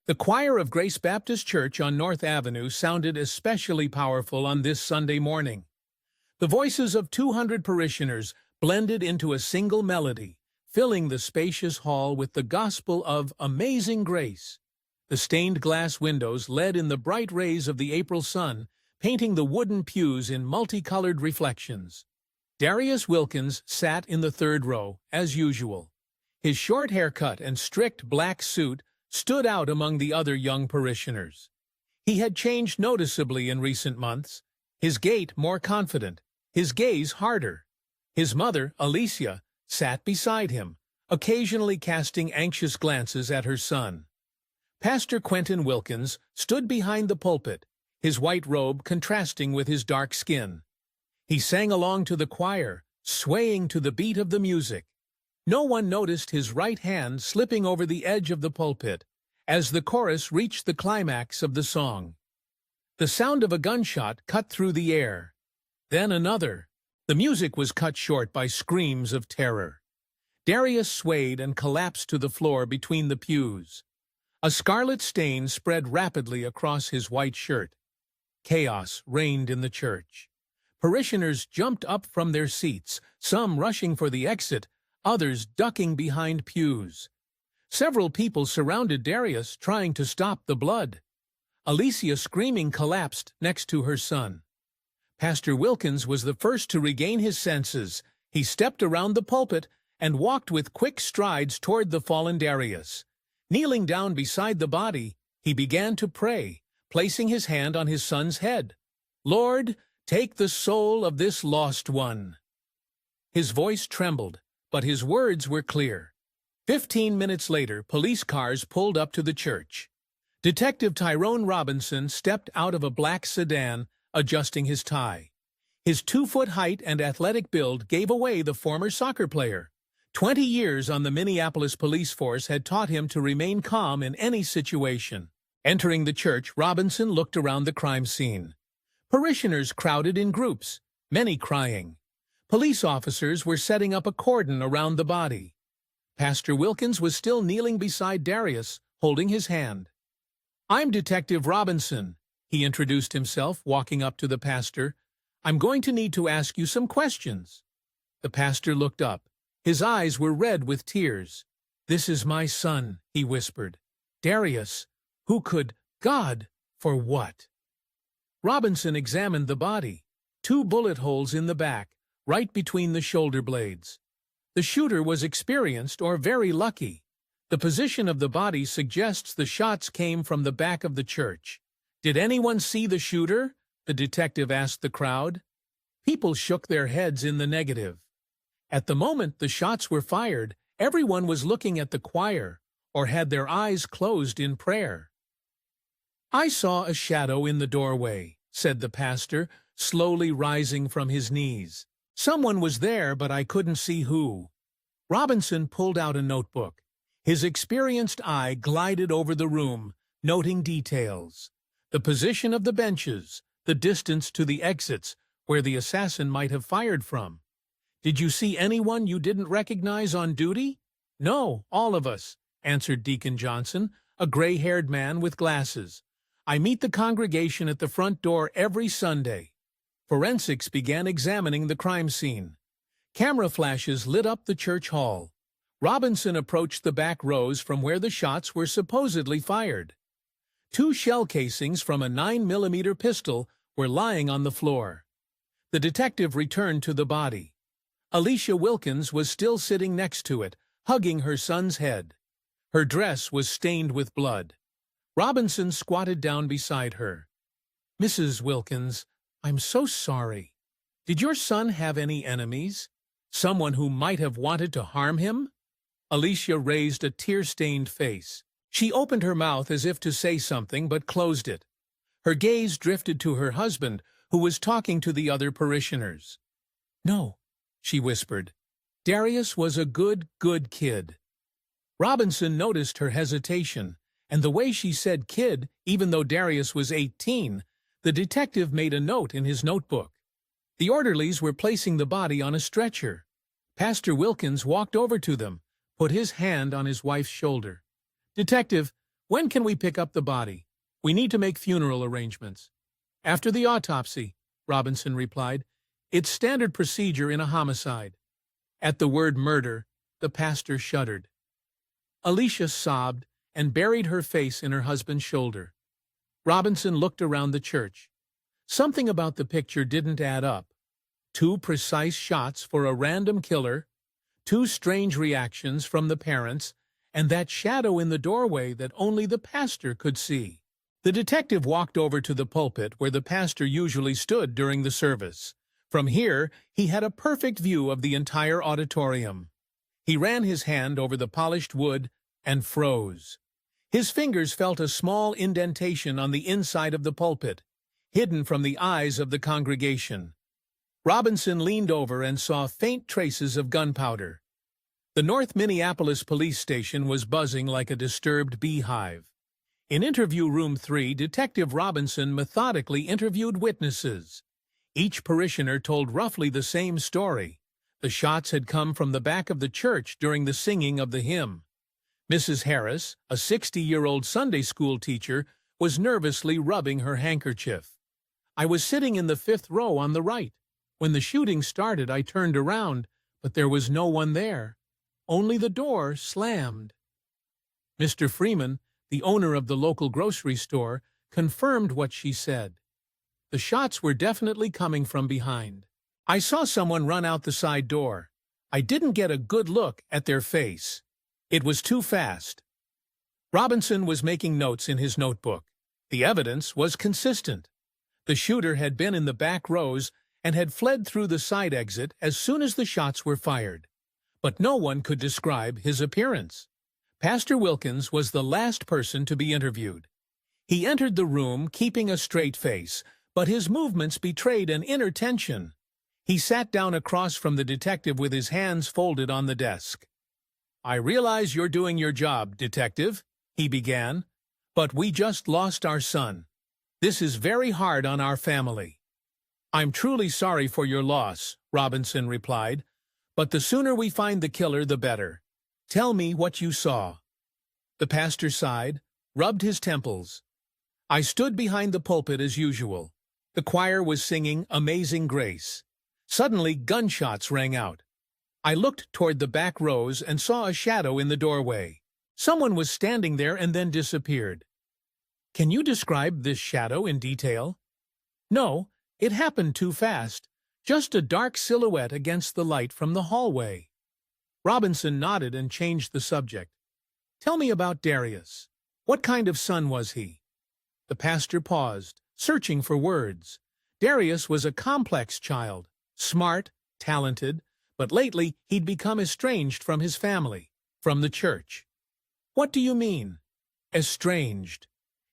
The choir of Grace Baptist Church on North Avenue sounded especially powerful on this Sunday morning. The voices of 200 parishioners blended into a single melody, filling the spacious hall with the gospel of amazing grace. The stained glass windows led in the bright rays of the April sun, painting the wooden pews in multicolored reflections. Darius Wilkins sat in the third row, as usual. His short haircut and strict black suit stood out among the other young parishioners. He had changed noticeably in recent months, his gait more confident, his gaze harder. His mother, Alicia, sat beside him, occasionally casting anxious glances at her son. Pastor Quentin Wilkins stood behind the pulpit, his white robe contrasting with his dark skin. He sang along to the choir, swaying to the beat of the music. No one noticed his right hand slipping over the edge of the pulpit as the chorus reached the climax of the song. The sound of a gunshot cut through the air. Then another. The music was cut short by screams of terror. Darius swayed and collapsed to the floor between the pews. A scarlet stain spread rapidly across his white shirt. Chaos reigned in the church. Parishioners jumped up from their seats, some rushing for the exit, others ducking behind pews. Several people surrounded Darius, trying to stop the blood. Alicia, screaming, collapsed next to her son. Pastor Wilkins was the first to regain his senses. He stepped around the pulpit and walked with quick strides toward the fallen Darius. Kneeling down beside the body, he began to pray, placing his hand on his son's head. "Lord, take the soul of this lost one." His voice trembled, but his words were clear. 15 minutes later, police cars pulled up to the church. Detective Tyrone Robinson stepped out of a black sedan, adjusting his tie. His 2-foot height and athletic build gave away the former soccer player. 20 years on the Minneapolis police force had taught him to remain calm in any situation. Entering the church, Robinson looked around the crime scene. Parishioners crowded in groups, many crying. Police officers were setting up a cordon around the body. Pastor Wilkins was still kneeling beside Darius, holding his hand. "I'm Detective Robinson," he introduced himself, walking up to the pastor. "I'm going to need to ask you some questions." The pastor looked up. His eyes were red with tears. "This is my son," he whispered. "Darius, who could... God, for what?" Robinson examined the body. 2 bullet holes in the back, right between the shoulder blades. The shooter was experienced or very lucky. The position of the body suggests the shots came from the back of the church. "Did anyone see the shooter?" the detective asked the crowd. People shook their heads in the negative. At the moment the shots were fired, everyone was looking at the choir or had their eyes closed in prayer. "I saw a shadow in the doorway," said the pastor, slowly rising from his knees. "Someone was there, but I couldn't see who." Robinson pulled out a notebook. His experienced eye glided over the room, noting details. The position of the benches, the distance to the exits, where the assassin might have fired from. "Did you see anyone you didn't recognize on duty?" "No, all of us," answered Deacon Johnson, a gray-haired man with glasses. "I meet the congregation at the front door every Sunday." Forensics began examining the crime scene. Camera flashes lit up the church hall. Robinson approached the back rows from where the shots were supposedly fired. 2 shell casings from a 9mm pistol were lying on the floor. The detective returned to the body. Alicia Wilkins was still sitting next to it, hugging her son's head. Her dress was stained with blood. Robinson squatted down beside her. "Mrs. Wilkins, I'm so sorry. Did your son have any enemies? Someone who might have wanted to harm him?" Alicia raised a tear-stained face. She opened her mouth as if to say something, but closed it. Her gaze drifted to her husband, who was talking to the other parishioners. "No," she whispered. "Darius was a good kid." Robinson noticed her hesitation, and the way she said kid, even though Darius was 18, the detective made a note in his notebook. The orderlies were placing the body on a stretcher. Pastor Wilkins walked over to them, put his hand on his wife's shoulder. "Detective, When can we pick up the body? We need to make funeral arrangements. After the autopsy, Robinson replied. It's standard procedure in a homicide. At the word murder, the pastor shuddered. Alicia sobbed and buried her face in her husband's shoulder. Robinson looked around the church. Something about the picture didn't add up. 2 precise shots for a random killer, 2 strange reactions from the parents, and that shadow in the doorway that only the pastor could see. The detective walked over to the pulpit where the pastor usually stood during the service. From here, he had a perfect view of the entire auditorium. He ran his hand over the polished wood and froze. His fingers felt a small indentation on the inside of the pulpit, hidden from the eyes of the congregation. Robinson leaned over and saw faint traces of gunpowder. The North Minneapolis police station was buzzing like a disturbed beehive. In interview room 3, Detective Robinson methodically interviewed witnesses. Each parishioner told roughly the same story. The shots had come from the back of the church during the singing of the hymn. Mrs. Harris, a 60-year-old Sunday school teacher, was nervously rubbing her handkerchief. I was sitting in the 5th row on the right. When the shooting started, I turned around, but there was no one there. Only the door slammed. Mr. Freeman, the owner of the local grocery store, confirmed what she said. The shots were definitely coming from behind. I saw someone run out the side door. I didn't get a good look at their face. It was too fast. Robinson was making notes in his notebook. The evidence was consistent. The shooter had been in the back rows and had fled through the side exit as soon as the shots were fired. But no one could describe his appearance. Pastor Wilkins was the last person to be interviewed. He entered the room keeping a straight face, but his movements betrayed an inner tension. He sat down across from the detective with his hands folded on the desk. "I realize you're doing your job, detective," he began, "but we just lost our son. This is very hard on our family." "I'm truly sorry for your loss," Robinson replied, "but the sooner we find the killer, the better. Tell me what you saw." The pastor sighed, rubbed his temples. "I stood behind the pulpit as usual. The choir was singing Amazing Grace. Suddenly, gunshots rang out. I looked toward the back rows and saw a shadow in the doorway. Someone was standing there and then disappeared." "Can you describe this shadow in detail?" "No, it happened too fast. Just a dark silhouette against the light from the hallway." Robinson nodded and changed the subject. "Tell me about Darius. What kind of son was he?" The pastor paused, searching for words. Darius was a complex child, smart, talented, but lately he'd become estranged from his family, from the church. "What do you mean?" "Estranged.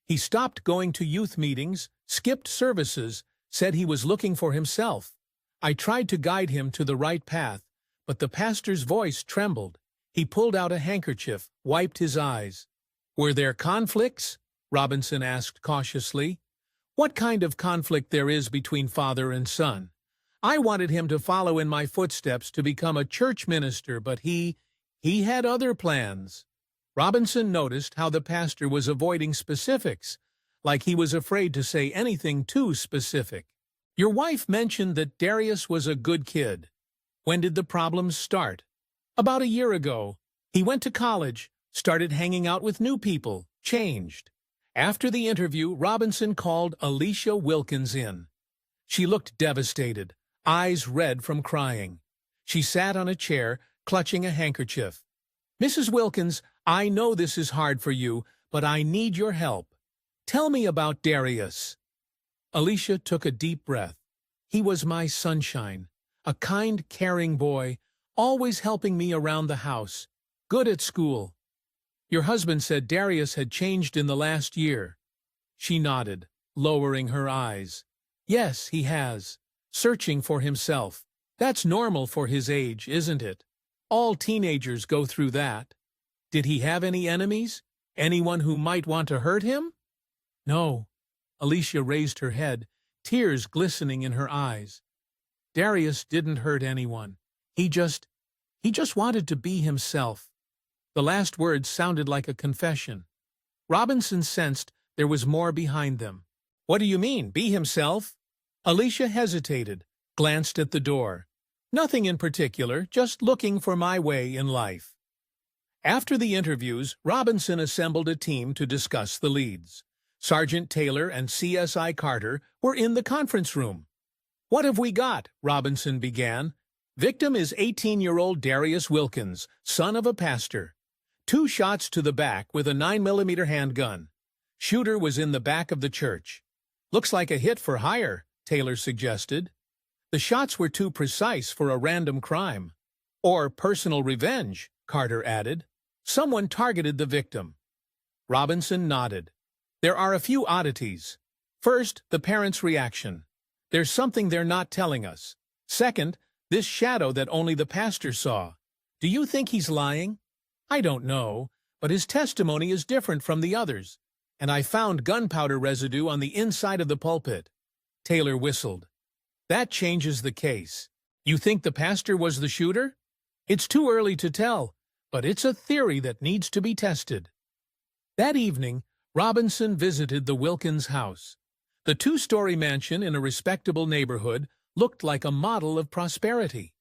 He stopped going to youth meetings, skipped services, said he was looking for himself. I tried to guide him to the right path, but the pastor's voice trembled. He pulled out a handkerchief, wiped his eyes. "Were there conflicts?" Robinson asked cautiously. "What kind of conflict there is between father and son? I wanted him to follow in my footsteps to become a church minister, but he had other plans." Robinson noticed how the pastor was avoiding specifics, like he was afraid to say anything too specific. "Your wife mentioned that Darius was a good kid. When did the problems start?" "About a year ago. He went to college, started hanging out with new people, changed." After the interview, Robinson called Alicia Wilkins in. She looked devastated, eyes red from crying. She sat on a chair, clutching a handkerchief. "Mrs. Wilkins, I know this is hard for you, but I need your help. Tell me about Darius." Alicia took a deep breath. "He was my sunshine, a kind, caring boy, always helping me around the house, good at school." "Your husband said Darius had changed in the last year." She nodded, lowering her eyes. "Yes, he has. Searching for himself. That's normal for his age, isn't it? All teenagers go through that. Did he have any enemies? Anyone who might want to hurt him?" "No." Alicia raised her head, tears glistening in her eyes. "Darius didn't hurt anyone. He just wanted to be himself." The last words sounded like a confession. Robinson sensed there was more behind them. "What do you mean, be himself?" Alicia hesitated, glanced at the door. "Nothing in particular, just looking for my way in life." After the interviews, Robinson assembled a team to discuss the leads. Sergeant Taylor and CSI Carter were in the conference room. "What have we got?" Robinson began. "Victim is 18-year-old Darius Wilkins, son of a pastor. 2 shots to the back with a 9mm handgun. Shooter was in the back of the church. Looks like a hit for hire," Taylor suggested. "The shots were too precise for a random crime." "Or personal revenge," Carter added. "Someone targeted the victim." Robinson nodded. "There are a few oddities. First, the parents' reaction. There's something they're not telling us. Second, this shadow that only the pastor saw. Do you think he's lying?" "I don't know, but his testimony is different from the others. And I found gunpowder residue on the inside of the pulpit." Taylor whistled. "That changes the case. You think the pastor was the shooter?" "It's too early to tell, but it's a theory that needs to be tested." That evening, Robinson visited the Wilkins house. The 2-story mansion in a respectable neighborhood looked like a model of prosperity.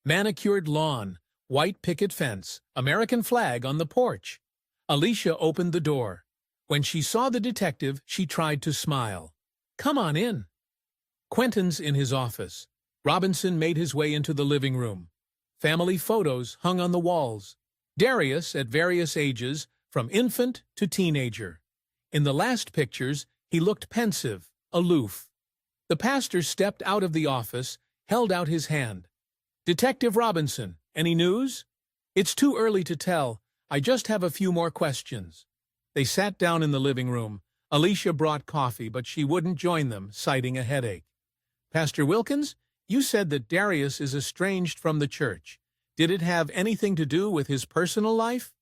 Manicured lawn, white picket fence, American flag on the porch. Alicia opened the door. When she saw the detective, she tried to smile. "Come on in." Quentin's in his office. Robinson made his way into the living room. Family photos hung on the walls. Darius at various ages, from infant to teenager. In the last pictures, he looked pensive, aloof. The pastor stepped out of the office, held out his hand. "Detective Robinson, any news?" "It's too early to tell. I just have a few more questions." They sat down in the living room. Alicia brought coffee, but she wouldn't join them, citing a headache. "Pastor Wilkins, you said that Darius is estranged from the church. Did it have anything to do with his personal life?"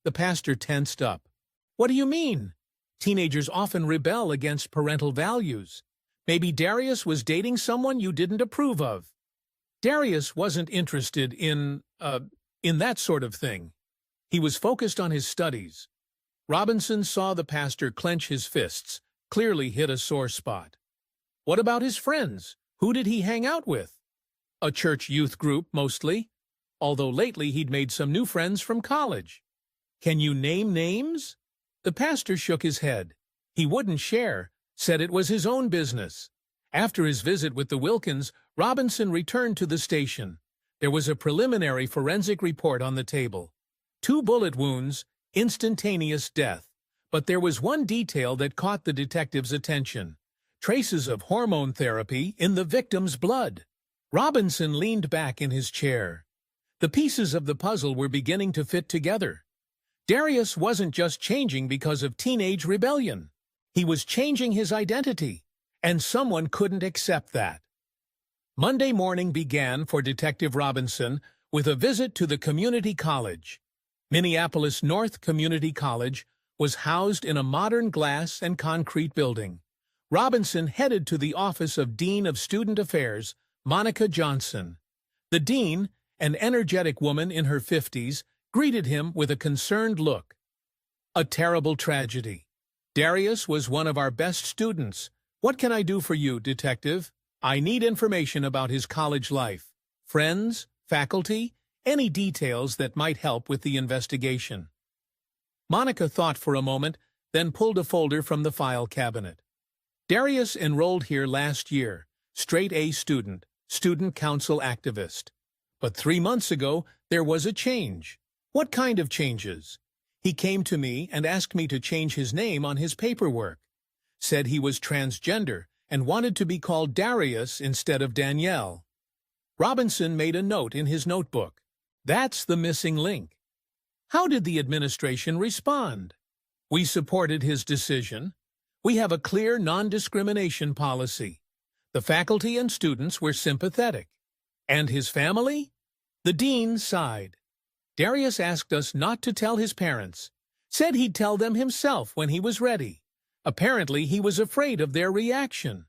The pastor tensed up. "What do you mean? Teenagers often rebel against parental values. Maybe Darius was dating someone you didn't approve of." "Darius wasn't interested in that sort of thing. He was focused on his studies." Robinson saw the pastor clench his fists, clearly hit a sore spot. "What about his friends? Who did he hang out with?" "A church youth group, mostly. Although lately he'd made some new friends from college." "Can you name names?" The pastor shook his head. He wouldn't share, said it was his own business. After his visit with the Wilkins, Robinson returned to the station. There was a preliminary forensic report on the table. 2 bullet wounds, instantaneous death. But there was one detail that caught the detective's attention. Traces of hormone therapy in the victim's blood. Robinson leaned back in his chair. The pieces of the puzzle were beginning to fit together. Darius wasn't just changing because of teenage rebellion. He was changing his identity, and someone couldn't accept that. Monday morning began for Detective Robinson with a visit to the community college. Minneapolis North Community College was housed in a modern glass and concrete building. Robinson headed to the office of Dean of Student Affairs, Monica Johnson. The dean, an energetic woman in her 50s, greeted him with a concerned look. "A terrible tragedy. Darius was one of our best students. What can I do for you, Detective? I need information about his college life. Friends, faculty, any details that might help with the investigation." Monica thought for a moment, then pulled a folder from the file cabinet. "Darius enrolled here last year, straight-A student, student council activist. But 3 months ago, there was a change." "What kind of changes?" "He came to me and asked me to change his name on his paperwork. Said he was transgender and wanted to be called Darius instead of Danielle." Robinson made a note in his notebook. That's the missing link. "How did the administration respond?" "We supported his decision. We have a clear non-discrimination policy. The faculty and students were sympathetic." "And his family?" The dean sighed. "Darius asked us not to tell his parents. Said he'd tell them himself when he was ready. Apparently he was afraid of their reaction."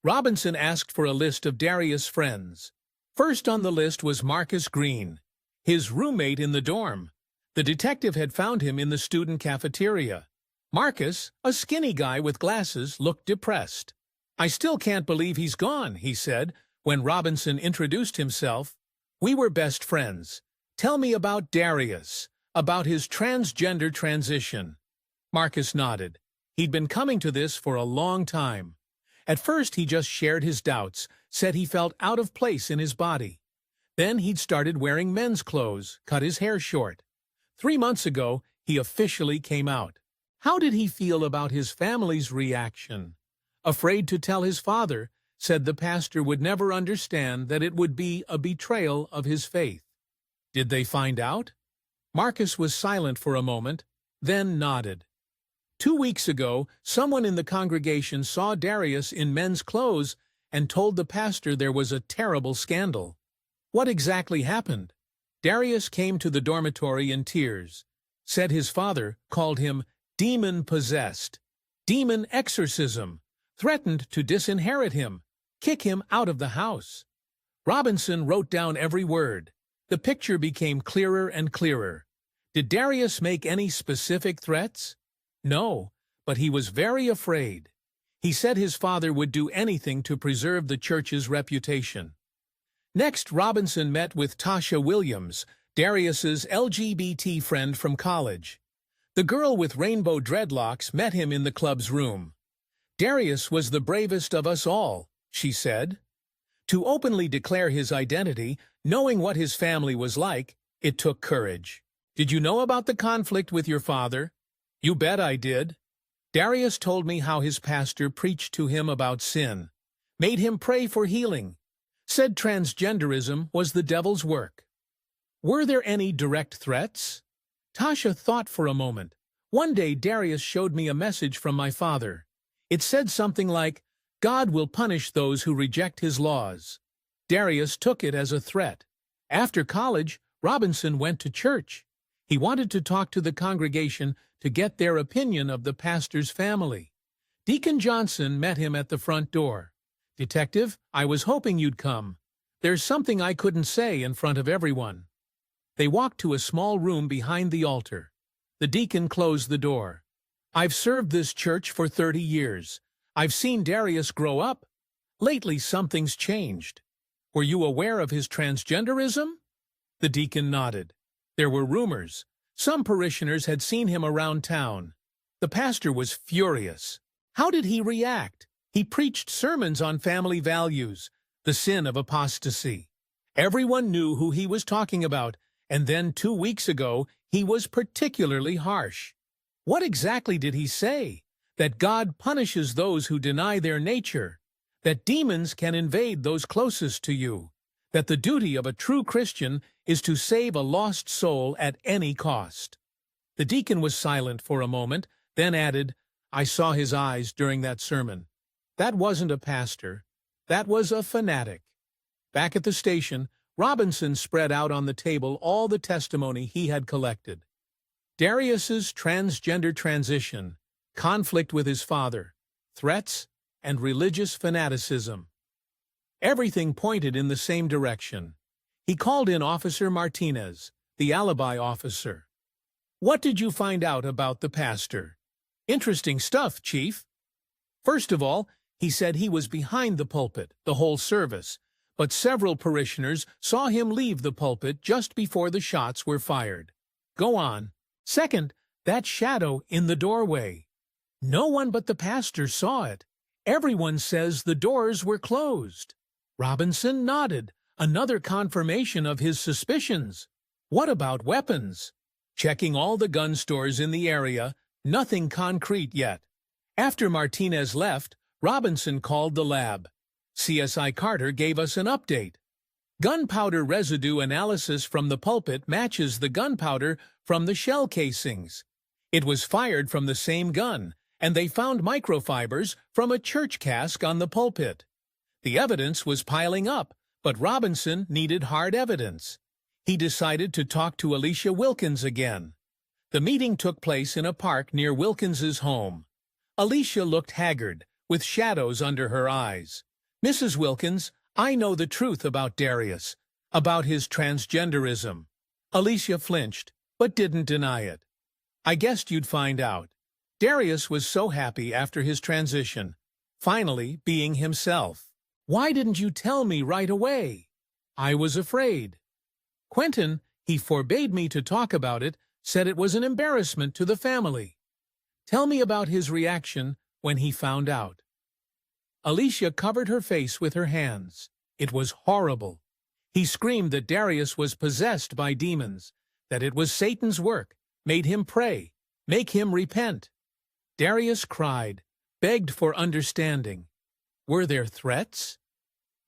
Robinson asked for a list of Darius' friends. First on the list was Marcus Green, his roommate in the dorm. The detective had found him in the student cafeteria. Marcus, a skinny guy with glasses, looked depressed. "I still can't believe he's gone," he said, when Robinson introduced himself. "We were best friends. Tell me about Darius, about his transgender transition." Marcus nodded. He'd been coming to this for a long time. At first he just shared his doubts, said he felt out of place in his body. Then he'd started wearing men's clothes, cut his hair short. 3 months ago, he officially came out. How did he feel about his family's reaction? Afraid to tell his father, said the pastor would never understand, that it would be a betrayal of his faith. Did they find out? Marcus was silent for a moment, then nodded. 2 weeks ago, someone in the congregation saw Darius in men's clothes and told the pastor there was a terrible scandal. What exactly happened? Darius came to the dormitory in tears, said his father called him demon-possessed, demon exorcism, threatened to disinherit him, kick him out of the house. Robinson wrote down every word. The picture became clearer and clearer. Did Darius make any specific threats? No, but he was very afraid. He said his father would do anything to preserve the church's reputation. Next, Robinson met with Tasha Williams, Darius's LGBT friend from college. The girl with rainbow dreadlocks met him in the club's room. "Darius was the bravest of us all," she said. To openly declare his identity, knowing what his family was like, it took courage. "Did you know about the conflict with your father?" "You bet I did. Darius told me how his pastor preached to him about sin, made him pray for healing, said transgenderism was the devil's work." Were there any direct threats? Tasha thought for a moment. "One day Darius showed me a message from my father. It said something like, 'God will punish those who reject his laws.' Darius took it as a threat. After college, Robinson went to church. He wanted to talk to the congregation to get their opinion of the pastor's family. Deacon Johnson met him at the front door. "Detective, I was hoping you'd come. There's something I couldn't say in front of everyone." They walked to a small room behind the altar. The deacon closed the door. "I've served this church for 30 years. I've seen Darius grow up. Lately something's changed. Were you aware of his transgenderism?" The deacon nodded. There were rumors. Some parishioners had seen him around town. The pastor was furious. How did he react? He preached sermons on family values, the sin of apostasy. Everyone knew who he was talking about, and then 2 weeks ago he was particularly harsh. What exactly did he say? That God punishes those who deny their nature, that demons can invade those closest to you, that the duty of a true Christian is to save a lost soul at any cost. The deacon was silent for a moment, then added, "I saw his eyes during that sermon. That wasn't a pastor. That was a fanatic." Back at the station, Robinson spread out on the table all the testimony he had collected. Darius's transgender transition, conflict with his father, threats, and religious fanaticism. Everything pointed in the same direction. He called in Officer Martinez, the alibi officer. "What did you find out about the pastor?" "Interesting stuff, Chief." "First of all, he said he was behind the pulpit the whole service, but several parishioners saw him leave the pulpit just before the shots were fired." "Go on." "Second, that shadow in the doorway. No one but the pastor saw it. Everyone says the doors were closed." Robinson nodded, another confirmation of his suspicions. "What about weapons?" "Checking all the gun stores in the area, nothing concrete yet." After Martinez left, Robinson called the lab. CSI Carter gave us an update. Gunpowder residue analysis from the pulpit matches the gunpowder from the shell casings. It was fired from the same gun, and they found microfibers from a church cask on the pulpit. The evidence was piling up, but Robinson needed hard evidence. He decided to talk to Alicia Wilkins again. The meeting took place in a park near Wilkins's home. Alicia looked haggard, with shadows under her eyes. "Mrs. Wilkins, I know the truth about Darius, about his transgenderism." Alicia flinched, but didn't deny it. "I guessed you'd find out. Darius was so happy after his transition, finally being himself. "Why didn't you tell me right away?" "I was afraid." Quentin, he forbade me to talk about it, said it was an embarrassment to the family. Tell me about his reaction when he found out. Alicia covered her face with her hands. It was horrible. He screamed that Darius was possessed by demons, that it was Satan's work, made him pray, make him repent. Darius cried, begged for understanding. Were there threats?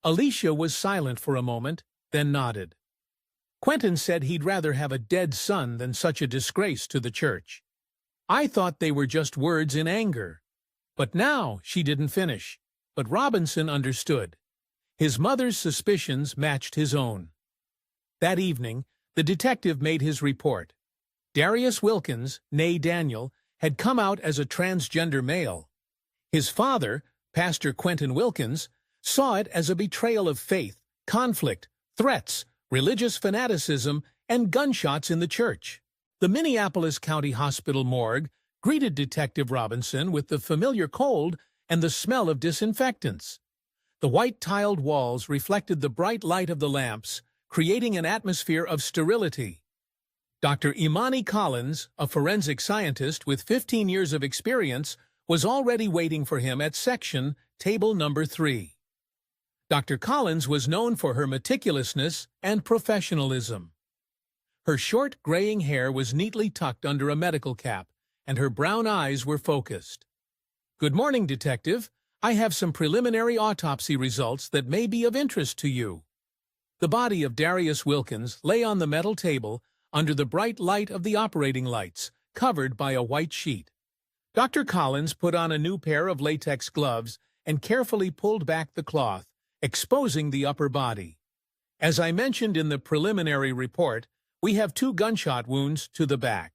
Alicia was silent for a moment, then nodded. Quentin said he'd rather have a dead son than such a disgrace to the church. I thought they were just words in anger. But now she didn't finish. But Robinson understood. His mother's suspicions matched his own. That evening, the detective made his report. Darius Wilkins, née Daniel, had come out as a transgender male. His father, Pastor Quentin Wilkins, saw it as a betrayal of faith, conflict, threats, religious fanaticism, and gunshots in the church. The Minneapolis County Hospital morgue greeted Detective Robinson with the familiar cold and the smell of disinfectants. The white-tiled walls reflected the bright light of the lamps, creating an atmosphere of sterility. Dr. Imani Collins, a forensic scientist with 15 years of experience, was already waiting for him at section table number 3. Dr. Collins was known for her meticulousness and professionalism. Her short, graying hair was neatly tucked under a medical cap, and her brown eyes were focused. "Good morning, Detective. I have some preliminary autopsy results that may be of interest to you." The body of Darius Wilkins lay on the metal table under the bright light of the operating lights, covered by a white sheet. Dr. Collins put on a new pair of latex gloves and carefully pulled back the cloth, exposing the upper body. As I mentioned in the preliminary report, we have 2 gunshot wounds to the back.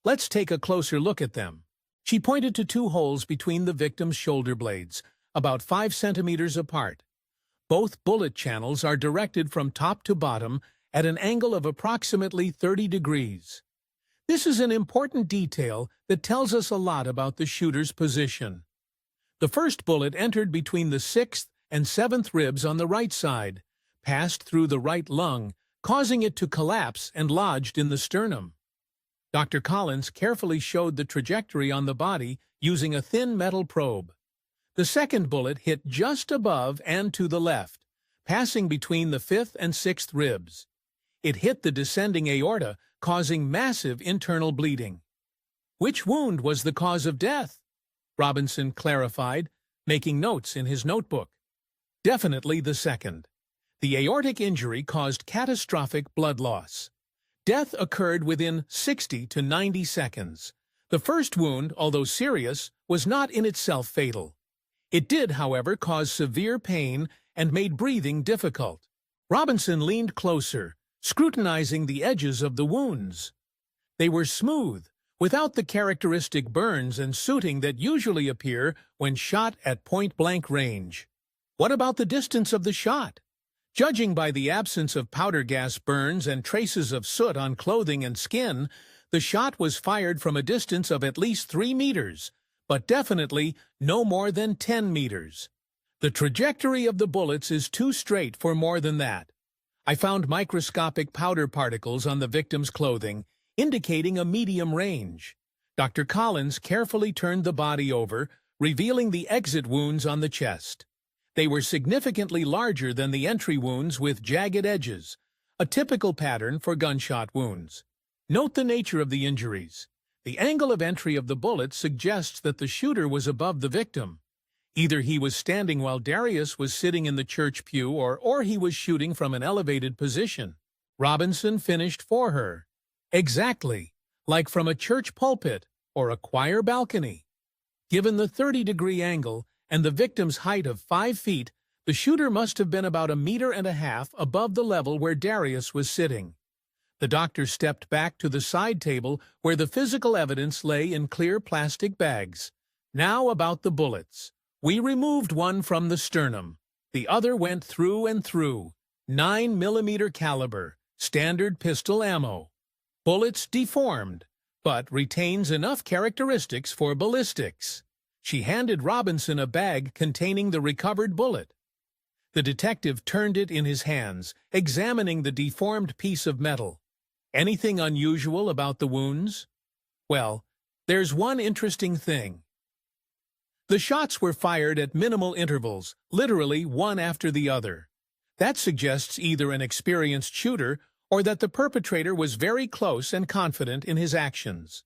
Let's take a closer look at them. She pointed to 2 holes between the victim's shoulder blades, about 5 centimeters apart. Both bullet channels are directed from top to bottom at an angle of approximately 30 degrees. This is an important detail that tells us a lot about the shooter's position. The first bullet entered between the 6th and 7th ribs on the right side, passed through the right lung, causing it to collapse and lodged in the sternum. Dr. Collins carefully showed the trajectory on the body using a thin metal probe. The second bullet hit just above and to the left, passing between the 5th and 6th ribs. It hit the descending aorta, causing massive internal bleeding. Which wound was the cause of death? Robinson clarified, making notes in his notebook. Definitely the second. The aortic injury caused catastrophic blood loss. Death occurred within 60 to 90 seconds. The first wound, although serious, was not in itself fatal. It did, however, cause severe pain and made breathing difficult. Robinson leaned closer, scrutinizing the edges of the wounds. They were smooth, without the characteristic burns and sooting that usually appear when shot at point-blank range. What about the distance of the shot? Judging by the absence of powder gas burns and traces of soot on clothing and skin, the shot was fired from a distance of at least 3 meters, but definitely no more than 10 meters. The trajectory of the bullets is too straight for more than that. I found microscopic powder particles on the victim's clothing, indicating a medium range. Dr. Collins carefully turned the body over, revealing the exit wounds on the chest. They were significantly larger than the entry wounds with jagged edges, a typical pattern for gunshot wounds. Note the nature of the injuries. The angle of entry of the bullet suggests that the shooter was above the victim. Either he was standing while Darius was sitting in the church pew or he was shooting from an elevated position. Robinson finished for her. Exactly, like from a church pulpit or a choir balcony. Given the 30-degree angle and the victim's height of 5 feet, the shooter must have been about 1.5 meters above the level where Darius was sitting. The doctor stepped back to the side table where the physical evidence lay in clear plastic bags. Now about the bullets. We removed one from the sternum. The other went through and through. 9mm caliber, standard pistol ammo. Bullets deformed, but retains enough characteristics for ballistics. She handed Robinson a bag containing the recovered bullet. The detective turned it in his hands, examining the deformed piece of metal. Anything unusual about the wounds? Well, there's one interesting thing. The shots were fired at minimal intervals, literally one after the other. That suggests either an experienced shooter or that the perpetrator was very close and confident in his actions.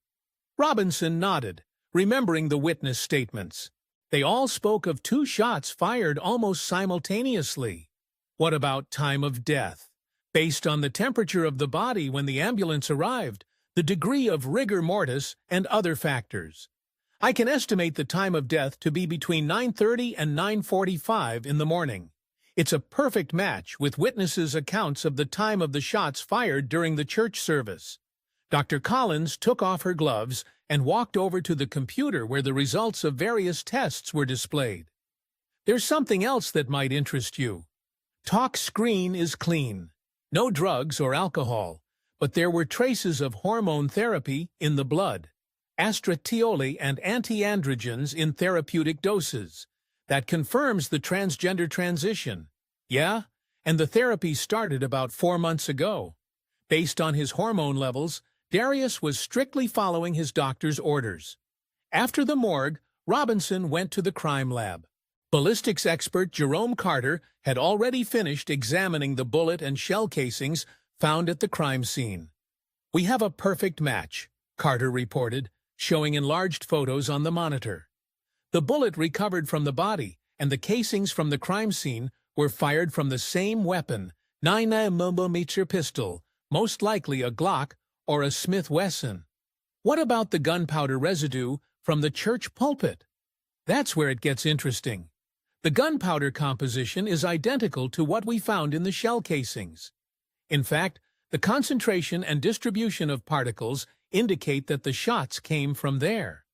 Robinson nodded, remembering the witness statements. They all spoke of 2 shots fired almost simultaneously. What about time of death? Based on the temperature of the body when the ambulance arrived, the degree of rigor mortis, and other factors, I can estimate the time of death to be between 9:30 and 9:45 in the morning. It's a perfect match with witnesses' accounts of the time of the shots fired during the church service. Dr. Collins took off her gloves and walked over to the computer where the results of various tests were displayed. There's something else that might interest you. Talk screen is clean. No drugs or alcohol, but there were traces of hormone therapy in the blood, estradiol and antiandrogens in therapeutic doses. That confirms the transgender transition. Yeah, and the therapy started about 4 months ago. Based on his hormone levels, Darius was strictly following his doctor's orders. After the morgue, Robinson went to the crime lab. Ballistics expert Jerome Carter had already finished examining the bullet and shell casings found at the crime scene. "We have a perfect match," Carter reported, showing enlarged photos on the monitor. The bullet recovered from the body and the casings from the crime scene were fired from the same weapon, 9mm pistol, most likely a Glock or a Smith Wesson. What about the gunpowder residue from the church pulpit? That's where it gets interesting. The gunpowder composition is identical to what we found in the shell casings. In fact, the concentration and distribution of particles indicate that the shots came from there.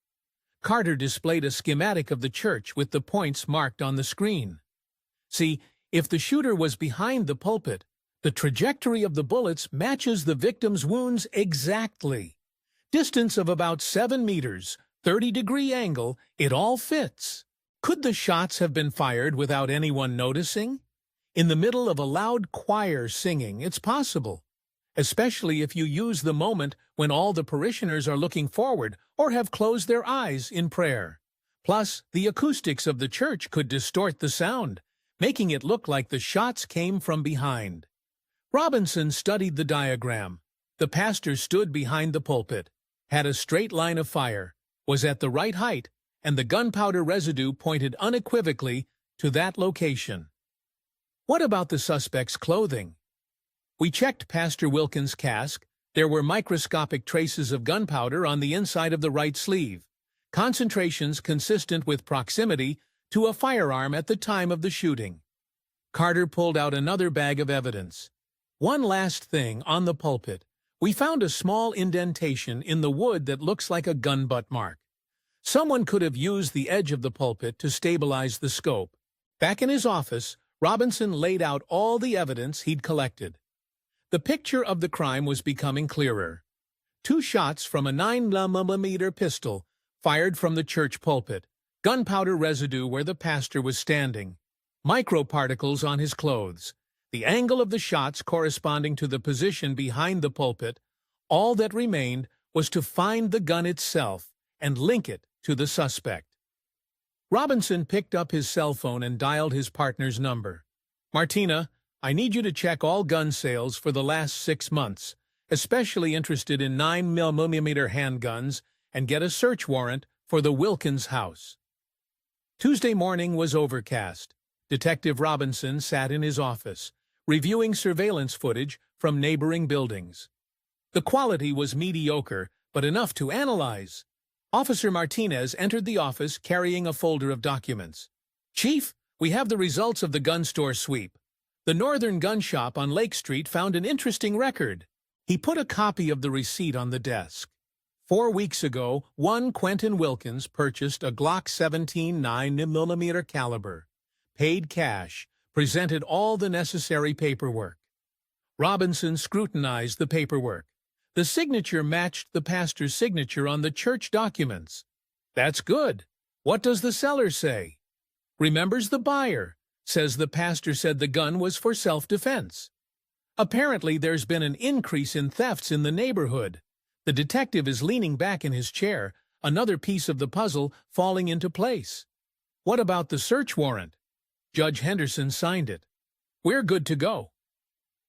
Carter displayed a schematic of the church with the points marked on the screen. See, if the shooter was behind the pulpit, the trajectory of the bullets matches the victim's wounds exactly. Distance of about 7 meters, 30-degree angle, it all fits. Could the shots have been fired without anyone noticing? In the middle of a loud choir singing, it's possible, especially if you use the moment when all the parishioners are looking forward or have closed their eyes in prayer. Plus, the acoustics of the church could distort the sound, making it look like the shots came from behind. Robinson studied the diagram. The pastor stood behind the pulpit, had a straight line of fire, was at the right height, and the gunpowder residue pointed unequivocally to that location. What about the suspect's clothing? We checked Pastor Wilkins' cask. There were microscopic traces of gunpowder on the inside of the right sleeve, concentrations consistent with proximity to a firearm at the time of the shooting. Carter pulled out another bag of evidence. One last thing on the pulpit. We found a small indentation in the wood that looks like a gun butt mark. Someone could have used the edge of the pulpit to stabilize the scope. Back in his office, Robinson laid out all the evidence he'd collected. The picture of the crime was becoming clearer. 2 shots from a 9mm pistol fired from the church pulpit, gunpowder residue where the pastor was standing, microparticles on his clothes, the angle of the shots corresponding to the position behind the pulpit. All that remained was to find the gun itself and link it to the suspect. Robinson picked up his cell phone and dialed his partner's number. "Martina, I need you to check all gun sales for the last 6 months, especially interested in 9mm handguns, and get a search warrant for the Wilkins house." Tuesday morning was overcast. Detective Robinson sat in his office, reviewing surveillance footage from neighboring buildings. The quality was mediocre, but enough to analyze. Officer Martinez entered the office carrying a folder of documents. "Chief, we have the results of the gun store sweep. The Northern Gun Shop on Lake Street found an interesting record." He put a copy of the receipt on the desk. 4 weeks ago, one Quentin Wilkins purchased a Glock 17 9mm caliber, paid cash, presented all the necessary paperwork. Robinson scrutinized the paperwork. The signature matched the pastor's signature on the church documents. That's good. What does the seller say? Remembers the buyer. Says the pastor said the gun was for self-defense. Apparently there's been an increase in thefts in the neighborhood. The detective is leaning back in his chair, another piece of the puzzle falling into place. What about the search warrant? Judge Henderson signed it. We're good to go.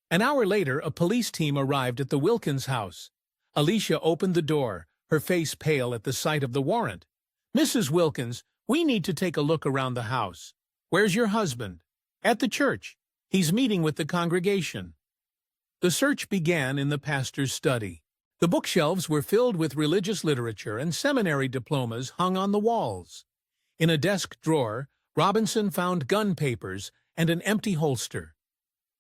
An hour later, a police team arrived at the Wilkins house. Alicia opened the door, her face pale at the sight of the warrant. Mrs. Wilkins, we need to take a look around the house. Where's your husband? At the church. He's meeting with the congregation. The search began in the pastor's study. The bookshelves were filled with religious literature and seminary diplomas hung on the walls. In a desk drawer, Robinson found gun papers and an empty holster.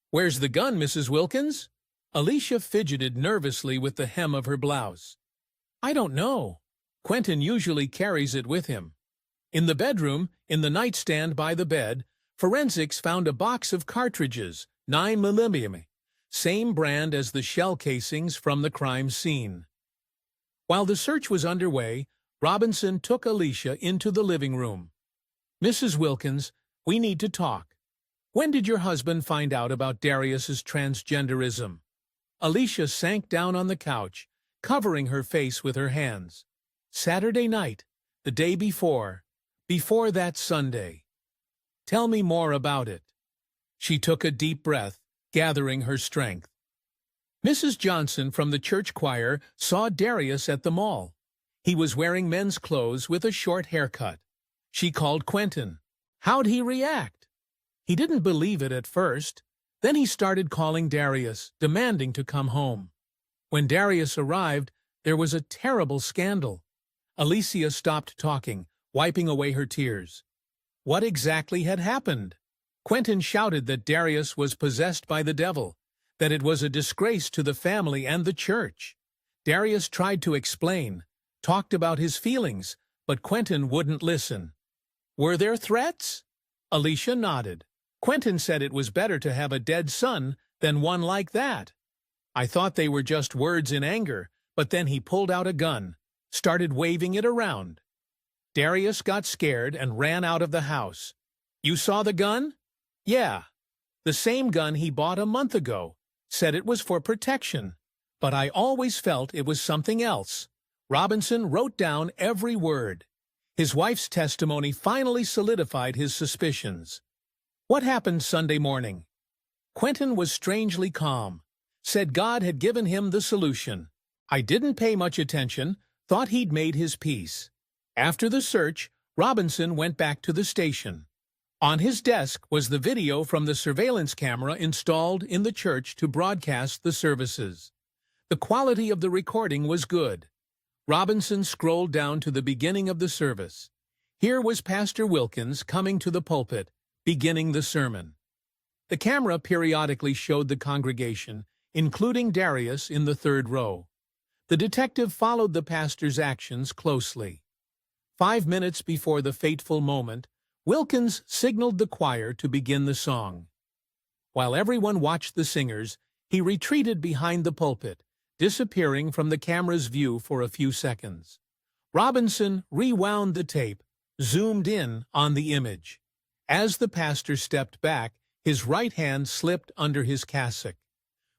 Where's the gun, Mrs. Wilkins? Alicia fidgeted nervously with the hem of her blouse. I don't know. Quentin usually carries it with him. In the bedroom, in the nightstand by the bed, forensics found a box of cartridges, 9mm, same brand as the shell casings from the crime scene. While the search was underway, Robinson took Alicia into the living room. Mrs. Wilkins, we need to talk. When did your husband find out about Darius's transgenderism? Alicia sank down on the couch, covering her face with her hands. Saturday night, the day before that Sunday. Tell me more about it. She took a deep breath, gathering her strength. Mrs. Johnson from the church choir saw Darius at the mall. He was wearing men's clothes with a short haircut. She called Quentin. How'd he react? He didn't believe it at first. Then he started calling Darius, demanding to come home. When Darius arrived, there was a terrible scandal. Alicia stopped talking, wiping away her tears. What exactly had happened? Quentin shouted that Darius was possessed by the devil, that it was a disgrace to the family and the church. Darius tried to explain, talked about his feelings, but Quentin wouldn't listen. Were there threats? Alicia nodded. Quentin said it was better to have a dead son than one like that. I thought they were just words in anger, but then he pulled out a gun, started waving it around. Darius got scared and ran out of the house. You saw the gun? Yeah. The same gun he bought a month ago. Said it was for protection. But I always felt it was something else. Robinson wrote down every word. His wife's testimony finally solidified his suspicions. What happened Sunday morning? Quentin was strangely calm. Said God had given him the solution. I didn't pay much attention, thought he'd made his peace. After the search, Robinson went back to the station. On his desk was the video from the surveillance camera installed in the church to broadcast the services. The quality of the recording was good. Robinson scrolled down to the beginning of the service. Here was Pastor Wilkins coming to the pulpit, beginning the sermon. The camera periodically showed the congregation, including Darius in the third row. The detective followed the pastor's actions closely. 5 minutes before the fateful moment, Wilkins signaled the choir to begin the song. While everyone watched the singers, he retreated behind the pulpit, disappearing from the camera's view for a few seconds. Robinson rewound the tape, zoomed in on the image. As the pastor stepped back, his right hand slipped under his cassock.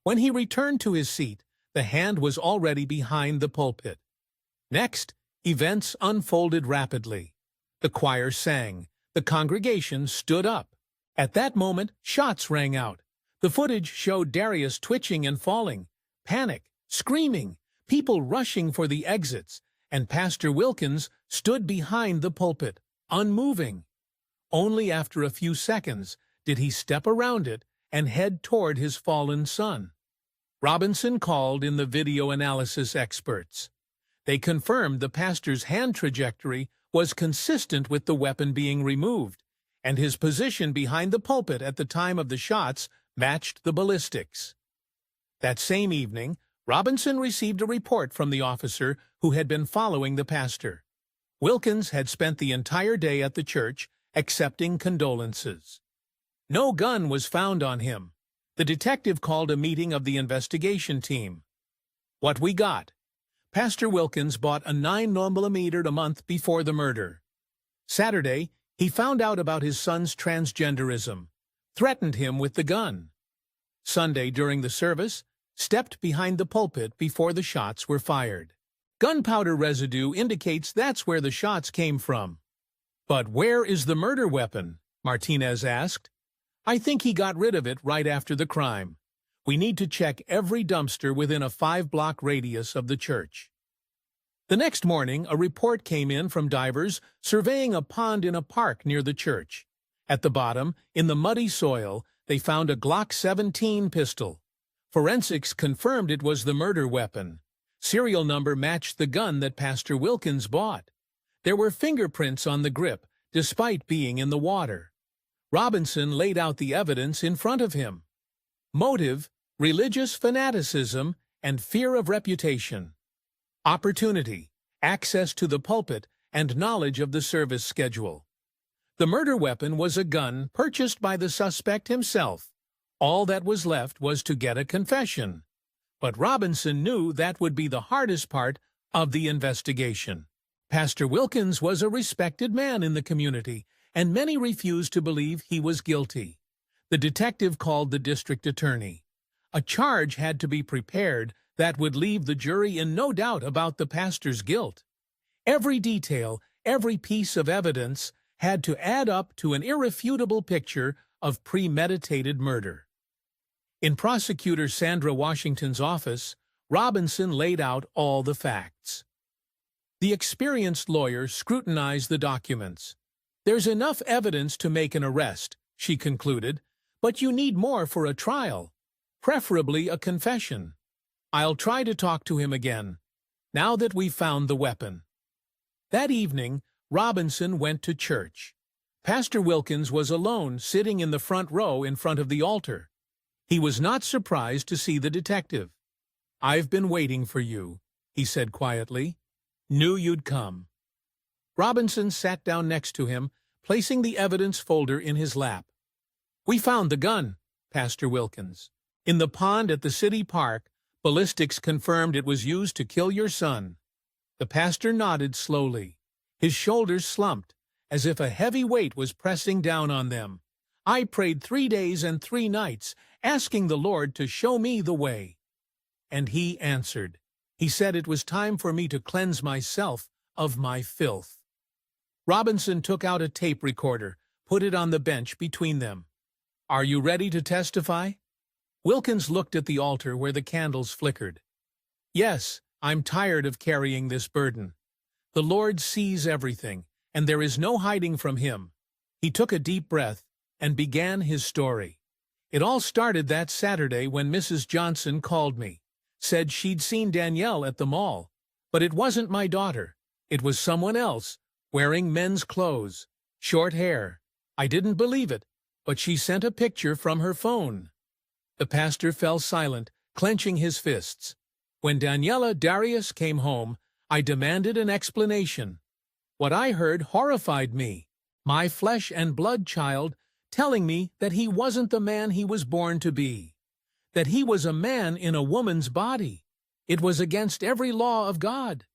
When he returned to his seat, the hand was already behind the pulpit. Next, events unfolded rapidly. The choir sang. The congregation stood up. At that moment, shots rang out. The footage showed Darius twitching and falling, panic, screaming, people rushing for the exits, and Pastor Wilkins stood behind the pulpit, unmoving. Only after a few seconds did he step around it and head toward his fallen son. Robinson called in the video analysis experts. They confirmed the pastor's hand trajectory was consistent with the weapon being removed, and his position behind the pulpit at the time of the shots matched the ballistics. That same evening, Robinson received a report from the officer who had been following the pastor. Wilkins had spent the entire day at the church accepting condolences. No gun was found on him. The detective called a meeting of the investigation team. What we got. Pastor Wilkins bought a 9mm a month before the murder. Saturday, he found out about his son's transgenderism, threatened him with the gun. Sunday, during the service, stepped behind the pulpit before the shots were fired. Gunpowder residue indicates that's where the shots came from. But where is the murder weapon? Martinez asked. I think he got rid of it right after the crime. We need to check every dumpster within a 5-block radius of the church. The next morning, a report came in from divers surveying a pond in a park near the church. At the bottom, in the muddy soil, they found a Glock 17 pistol. Forensics confirmed it was the murder weapon. Serial number matched the gun that Pastor Wilkins bought. There were fingerprints on the grip, despite being in the water. Robinson laid out the evidence in front of him. Motive: religious fanaticism and fear of reputation. Opportunity: access to the pulpit and knowledge of the service schedule. The murder weapon was a gun purchased by the suspect himself. All that was left was to get a confession. But Robinson knew that would be the hardest part of the investigation. Pastor Wilkins was a respected man in the community, and many refused to believe he was guilty. The detective called the district attorney. A charge had to be prepared that would leave the jury in no doubt about the pastor's guilt. Every detail, every piece of evidence had to add up to an irrefutable picture of premeditated murder. In Prosecutor Sandra Washington's office, Robinson laid out all the facts. The experienced lawyer scrutinized the documents. There's enough evidence to make an arrest, she concluded, but you need more for a trial, preferably a confession. I'll try to talk to him again, now that we've found the weapon. That evening, Robinson went to church. Pastor Wilkins was alone, sitting in the front row in front of the altar. He was not surprised to see the detective. "I've been waiting for you," he said quietly. "Knew you'd come." Robinson sat down next to him, placing the evidence folder in his lap. "We found the gun, Pastor Wilkins. In the pond at the city park, ballistics confirmed it was used to kill your son." The pastor nodded slowly. His shoulders slumped, as if a heavy weight was pressing down on them. "I prayed 3 days and 3 nights, asking the Lord to show me the way. And he answered. He said it was time for me to cleanse myself of my filth." Robinson took out a tape recorder, put it on the bench between them. "Are you ready to testify?" Wilkins looked at the altar where the candles flickered. "Yes, I'm tired of carrying this burden. The Lord sees everything, and there is no hiding from him." He took a deep breath and began his story. "It all started that Saturday when Mrs. Johnson called me, said she'd seen Danielle at the mall, but it wasn't my daughter. It was someone else, wearing men's clothes, short hair. I didn't believe it, but she sent a picture from her phone." The pastor fell silent, clenching his fists. "When Darius came home, I demanded an explanation. What I heard horrified me. My flesh and blood child telling me that he wasn't the man he was born to be, that he was a man in a woman's body. It was against every law of God."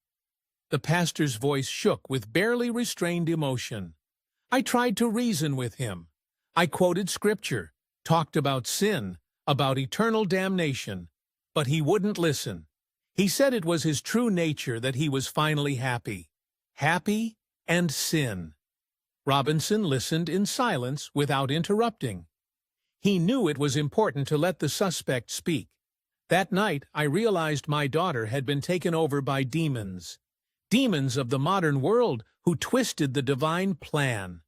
The pastor's voice shook with barely restrained emotion. "I tried to reason with him. I quoted scripture, talked about sin, about eternal damnation, but he wouldn't listen. He said it was his true nature that he was finally happy. Happy and sin." Robinson listened in silence without interrupting. He knew it was important to let the suspect speak. "That night, I realized my daughter had been taken over by demons. Demons of the modern world who twisted the divine plan.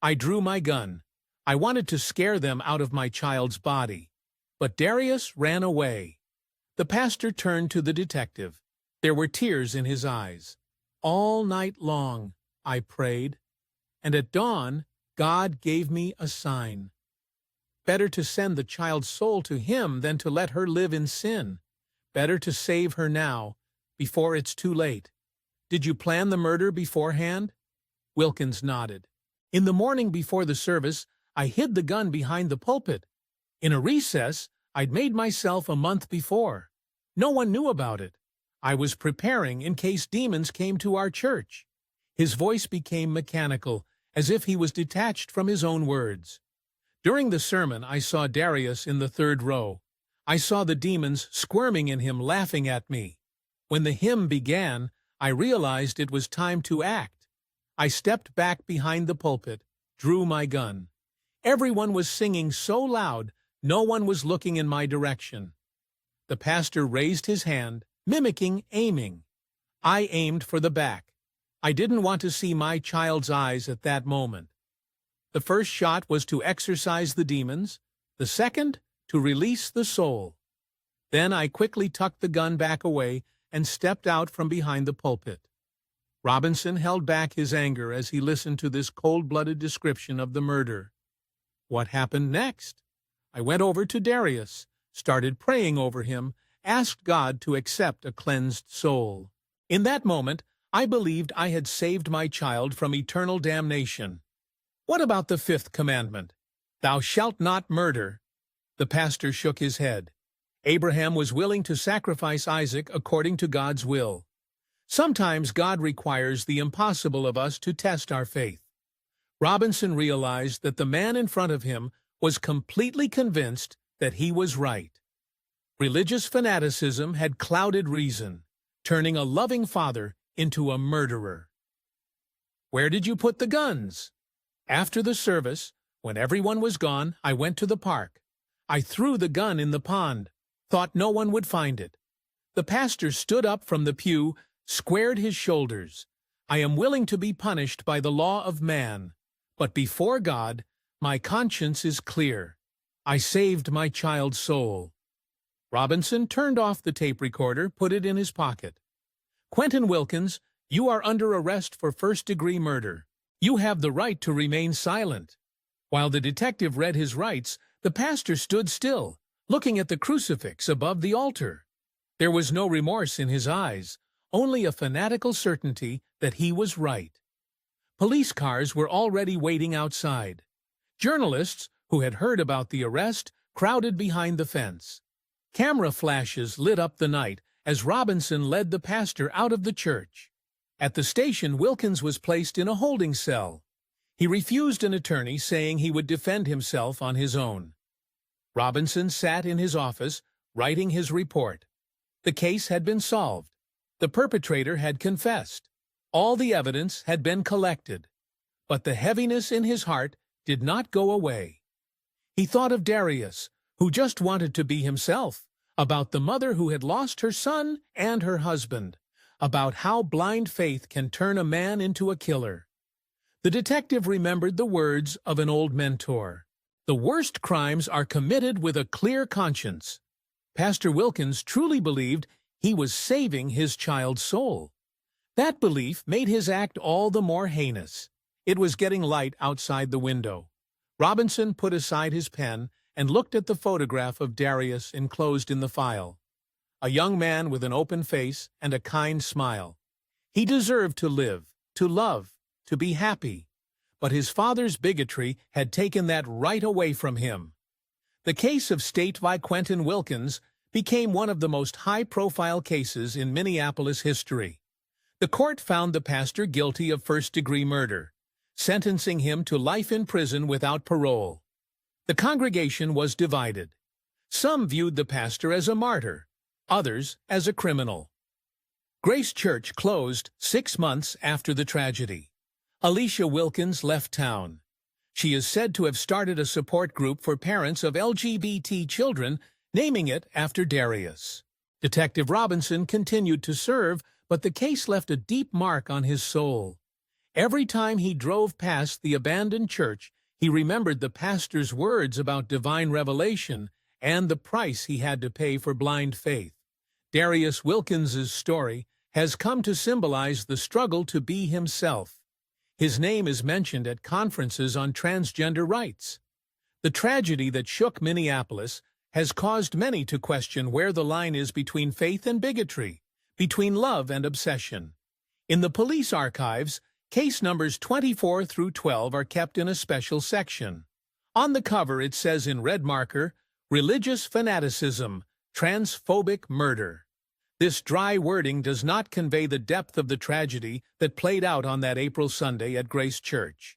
I drew my gun. I wanted to scare them out of my child's body. But Darius ran away." The pastor turned to the detective. There were tears in his eyes. "All night long, I prayed. And at dawn, God gave me a sign. Better to send the child's soul to him than to let her live in sin. Better to save her now, before it's too late." "Did you plan the murder beforehand?" Wilkins nodded. "In the morning before the service, I hid the gun behind the pulpit. In a recess I'd made myself a month before. No one knew about it. I was preparing in case demons came to our church. His voice became mechanical, as if he was detached from his own words. During the sermon, I saw Darius in the third row. I saw the demons squirming in him, laughing at me. When the hymn began, I realized it was time to act. I stepped back behind the pulpit, drew my gun. Everyone was singing so loud, no one was looking in my direction. The pastor raised his hand, mimicking aiming. I aimed for the back. I didn't want to see my child's eyes at that moment. The first shot was to exorcise the demons, the second, to release the soul. Then I quickly tucked the gun back away and stepped out from behind the pulpit. Robinson held back his anger as he listened to this cold-blooded description of the murder. What happened next? I went over to Darius, started praying over him, asked God to accept a cleansed soul. In that moment, I believed I had saved my child from eternal damnation. What about the fifth commandment? Thou shalt not murder. The pastor shook his head. Abraham was willing to sacrifice Isaac according to God's will. Sometimes God requires the impossible of us to test our faith. Robinson realized that the man in front of him was completely convinced that he was right. Religious fanaticism had clouded reason, turning a loving father into a murderer. Where did you put the guns? After the service, when everyone was gone, I went to the park. I threw the gun in the pond, thought no one would find it. The pastor stood up from the pew, squared his shoulders. I am willing to be punished by the law of man, but before God, my conscience is clear. I saved my child's soul. Robinson turned off the tape recorder, put it in his pocket. Quentin Wilkins, you are under arrest for first-degree murder. You have the right to remain silent. While the detective read his rights, the pastor stood still, looking at the crucifix above the altar. There was no remorse in his eyes, only a fanatical certainty that he was right. Police cars were already waiting outside. Journalists, who had heard about the arrest, crowded behind the fence. Camera flashes lit up the night as Robinson led the pastor out of the church. At the station, Wilkins was placed in a holding cell. He refused an attorney, saying he would defend himself on his own. Robinson sat in his office, writing his report. The case had been solved. The perpetrator had confessed. All the evidence had been collected. But the heaviness in his heart did not go away. He thought of Darius, who just wanted to be himself, about the mother who had lost her son and her husband, about how blind faith can turn a man into a killer. The detective remembered the words of an old mentor. The worst crimes are committed with a clear conscience. Pastor Wilkins truly believed he was saving his child's soul. That belief made his act all the more heinous. It was getting light outside the window. Robinson put aside his pen and looked at the photograph of Darius enclosed in the file. A young man with an open face and a kind smile. He deserved to live, to love, to be happy. But his father's bigotry had taken that right away from him. The case of State v. Quentin Wilkins became one of the most high-profile cases in Minneapolis history. The court found the pastor guilty of first-degree murder, sentencing him to life in prison without parole. The congregation was divided. Some viewed the pastor as a martyr, others as a criminal. Grace Church closed 6 months after the tragedy. Alicia Wilkins left town. She is said to have started a support group for parents of LGBT children, naming it after Darius. Detective Robinson continued to serve, but the case left a deep mark on his soul. Every time he drove past the abandoned church, he remembered the pastor's words about divine revelation and the price he had to pay for blind faith. Darius Wilkins's story has come to symbolize the struggle to be himself. His name is mentioned at conferences on transgender rights. The tragedy that shook Minneapolis has caused many to question where the line is between faith and bigotry, between love and obsession. In the police archives, case numbers 24 through 12 are kept in a special section. On the cover it says in red marker, "Religious fanaticism, transphobic murder. This dry wording does not convey the depth of the tragedy that played out on that April Sunday at Grace Church.